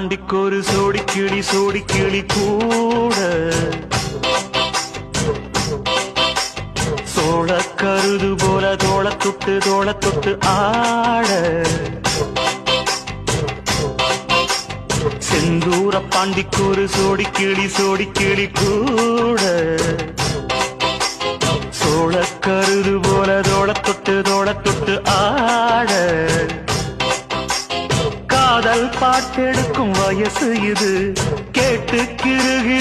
பாண்டிக்கு ஒரு சோடி கிளி கூட சோழ கருது போல தோள தொட்டு ஆட செந்தூர பாண்டிக்கு ஒரு சோடி கிளி கூட சோழ கருது போல தோள தொட்டு ஆட காதல் பாட்டெடுக்கும் வயசு இது கேட்டு கிருகி